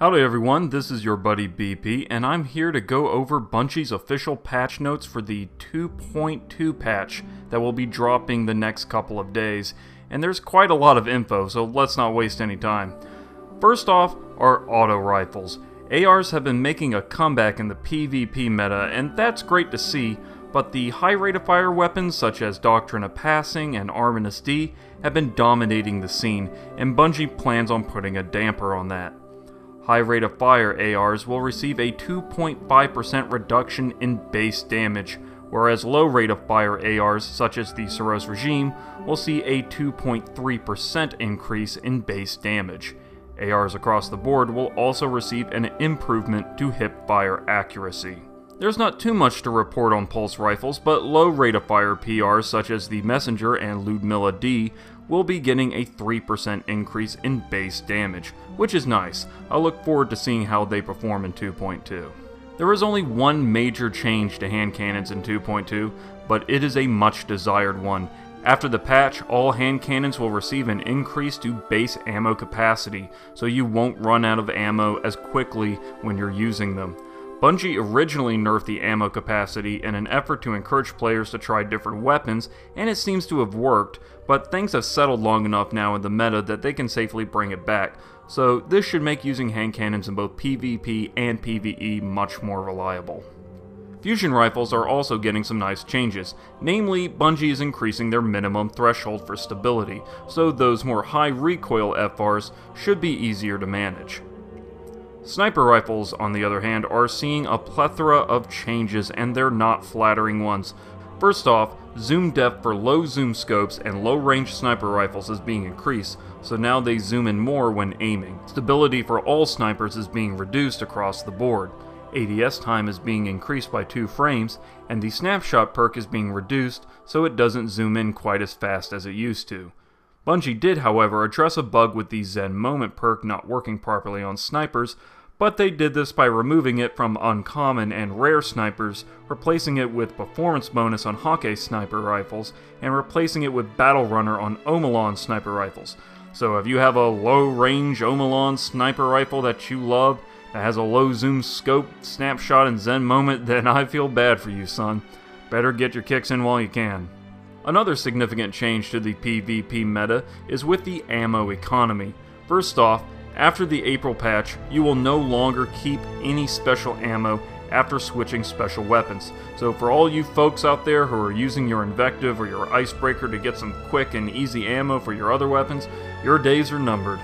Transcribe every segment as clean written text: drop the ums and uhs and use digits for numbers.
Howdy everyone, this is your buddy BP, and I'm here to go over Bungie's official patch notes for the 2.2 patch that will be dropping the next couple of days. And there's quite a lot of info, so let's not waste any time. First off are auto rifles. ARs have been making a comeback in the PvP meta, and that's great to see, but the high rate of fire weapons such as Doctrine of Passing and Arminus D have been dominating the scene, and Bungie plans on putting a damper on that. High rate of fire ARs will receive a 2.5% reduction in base damage, whereas low rate of fire ARs such as the Soros regime will see a 2.3% increase in base damage. ARs across the board will also receive an improvement to hip fire accuracy. There's not too much to report on pulse rifles, but low rate of fire PRs such as the Messenger and Ludmilla D will be getting a 3% increase in base damage, which is nice. I look forward to seeing how they perform in 2.2. There is only one major change to hand cannons in 2.2, but it is a much desired one. After the patch, all hand cannons will receive an increase to base ammo capacity, so you won't run out of ammo as quickly when you're using them. Bungie originally nerfed the ammo capacity in an effort to encourage players to try different weapons, and it seems to have worked, but things have settled long enough now in the meta that they can safely bring it back, so this should make using hand cannons in both PvP and PvE much more reliable. Fusion rifles are also getting some nice changes, namely Bungie is increasing their minimum threshold for stability, so those more high recoil FRs should be easier to manage. Sniper rifles, on the other hand, are seeing a plethora of changes, and they're not flattering ones. First off, zoom depth for low zoom scopes and low range sniper rifles is being increased, so now they zoom in more when aiming. Stability for all snipers is being reduced across the board. ADS time is being increased by 2 frames, and the snapshot perk is being reduced so it doesn't zoom in quite as fast as it used to. Bungie did, however, address a bug with the Zen Moment perk not working properly on snipers, but they did this by removing it from uncommon and rare snipers, replacing it with performance bonus on Hake sniper rifles, and replacing it with Battle Runner on Omelon sniper rifles. So if you have a low-range Omelon sniper rifle that you love, that has a low zoom scope, snapshot, and Zen Moment, then I feel bad for you, son. Better get your kicks in while you can. Another significant change to the PvP meta is with the ammo economy. First off, after the April patch, you will no longer keep any special ammo after switching special weapons. So for all you folks out there who are using your Invective or your Icebreaker to get some quick and easy ammo for your other weapons, your days are numbered.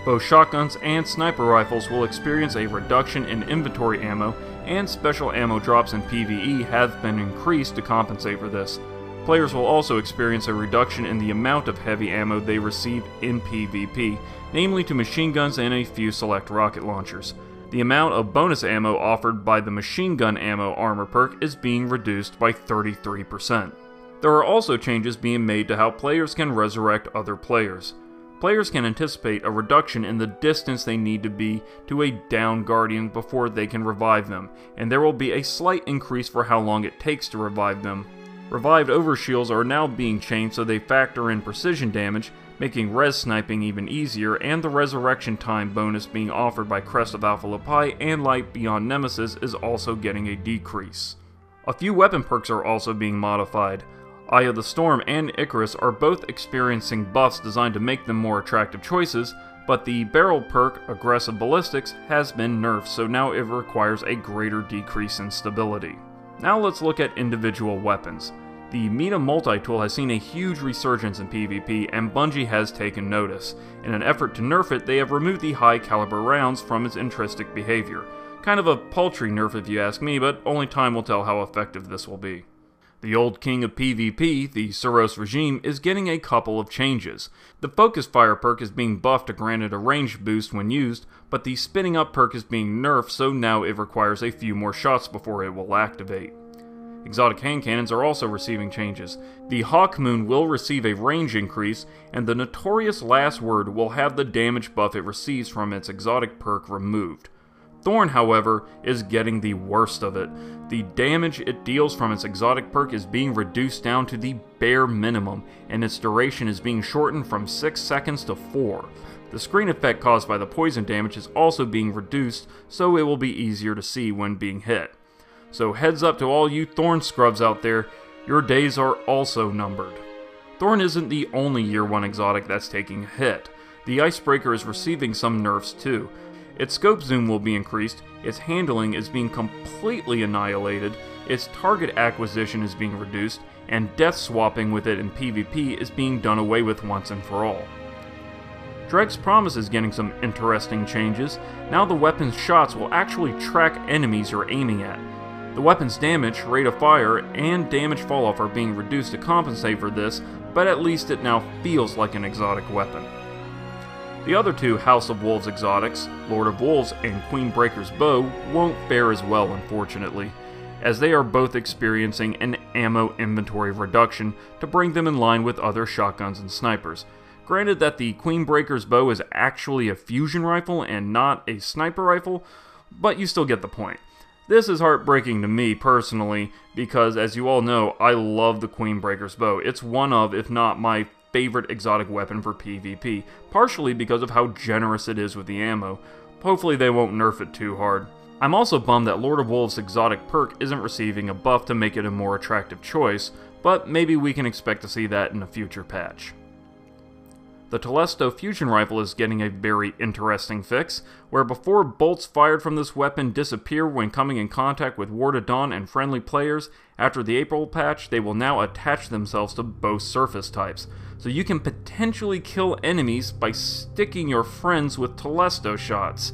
Both shotguns and sniper rifles will experience a reduction in inventory ammo, and special ammo drops in PvE have been increased to compensate for this. Players will also experience a reduction in the amount of heavy ammo they receive in PvP, namely to machine guns and a few select rocket launchers. The amount of bonus ammo offered by the machine gun ammo armor perk is being reduced by 33%. There are also changes being made to how players can resurrect other players. Players can anticipate a reduction in the distance they need to be to a down guardian before they can revive them, and there will be a slight increase for how long it takes to revive them. Revived overshields are now being changed so they factor in precision damage, making res sniping even easier, and the resurrection time bonus being offered by Crest of Alpha Lepi and Light Beyond Nemesis is also getting a decrease. A few weapon perks are also being modified. Eye of the Storm and Icarus are both experiencing buffs designed to make them more attractive choices, but the barrel perk, Aggressive Ballistics, has been nerfed, so now it requires a greater decrease in stability. Now let's look at individual weapons. The Meta multi-tool has seen a huge resurgence in PvP, and Bungie has taken notice. In an effort to nerf it, they have removed the high caliber rounds from its intrinsic behavior. Kind of a paltry nerf if you ask me, but only time will tell how effective this will be. The old king of PvP, the Soros regime, is getting a couple of changes. The Focus Fire perk is being buffed to grant it a range boost when used, but the Spinning Up perk is being nerfed, so now it requires a few more shots before it will activate. Exotic hand cannons are also receiving changes. The Hawk Moon will receive a range increase, and the Notorious Last Word will have the damage buff it receives from its exotic perk removed. Thorn, however, is getting the worst of it. The damage it deals from its exotic perk is being reduced down to the bare minimum, and its duration is being shortened from 6 seconds to 4. The screen effect caused by the poison damage is also being reduced, so it will be easier to see when being hit. So heads up to all you Thorn scrubs out there, your days are also numbered. Thorn isn't the only Year 1 exotic that's taking a hit. The Icebreaker is receiving some nerfs too. Its scope zoom will be increased, its handling is being completely annihilated, its target acquisition is being reduced, and death swapping with it in PvP is being done away with once and for all. Dreg's Promise is getting some interesting changes. Now the weapon's shots will actually track enemies you're aiming at. The weapon's damage, rate of fire, and damage falloff are being reduced to compensate for this, but at least it now feels like an exotic weapon. The other two House of Wolves exotics, Lord of Wolves and Queenbreaker's Bow, won't fare as well unfortunately, as they are both experiencing an ammo inventory reduction to bring them in line with other shotguns and snipers. Granted that the Queenbreaker's Bow is actually a fusion rifle and not a sniper rifle, but you still get the point. This is heartbreaking to me personally, because as you all know, I love the Queenbreaker's Bow. It's one of, if not my favorite exotic weapon for PvP, partially because of how generous it is with the ammo. Hopefully they won't nerf it too hard. I'm also bummed that Lord of Wolves' exotic perk isn't receiving a buff to make it a more attractive choice, but maybe we can expect to see that in a future patch. The Telesto fusion rifle is getting a very interesting fix, where before bolts fired from this weapon disappear when coming in contact with Ward of Dawn and friendly players, after the April patch they will now attach themselves to both surface types, so you can potentially kill enemies by sticking your friends with Telesto shots.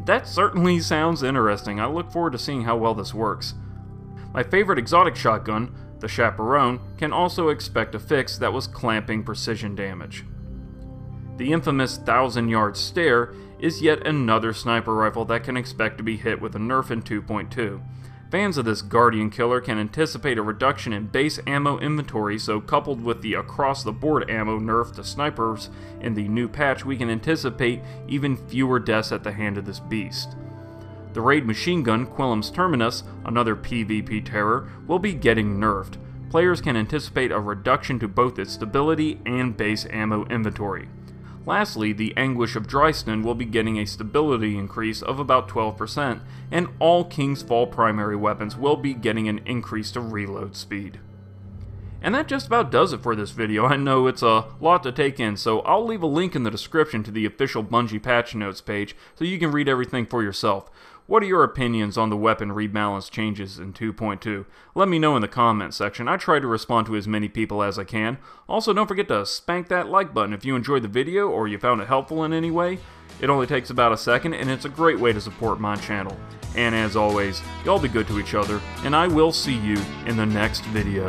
That certainly sounds interesting. I look forward to seeing how well this works. My favorite exotic shotgun, the Chaperone, can also expect a fix that was clamping precision damage. The infamous 1,000-yard stare is yet another sniper rifle that can expect to be hit with a nerf in 2.2. Fans of this Guardian killer can anticipate a reduction in base ammo inventory, so coupled with the across-the-board ammo nerf to snipers in the new patch, we can anticipate even fewer deaths at the hand of this beast. The raid machine gun, Quillam's Terminus, another PvP terror, will be getting nerfed. Players can anticipate a reduction to both its stability and base ammo inventory. Lastly, the Anguish of Dryston will be getting a stability increase of about 12%, and all King's Fall primary weapons will be getting an increase to reload speed. And that just about does it for this video. I know it's a lot to take in, so I'll leave a link in the description to the official Bungie patch notes page so you can read everything for yourself. What are your opinions on the weapon rebalance changes in 2.2? Let me know in the comments section. I try to respond to as many people as I can. Also, don't forget to spank that like button if you enjoyed the video or you found it helpful in any way. It only takes about a second, and it's a great way to support my channel. And as always, y'all be good to each other, and I will see you in the next video.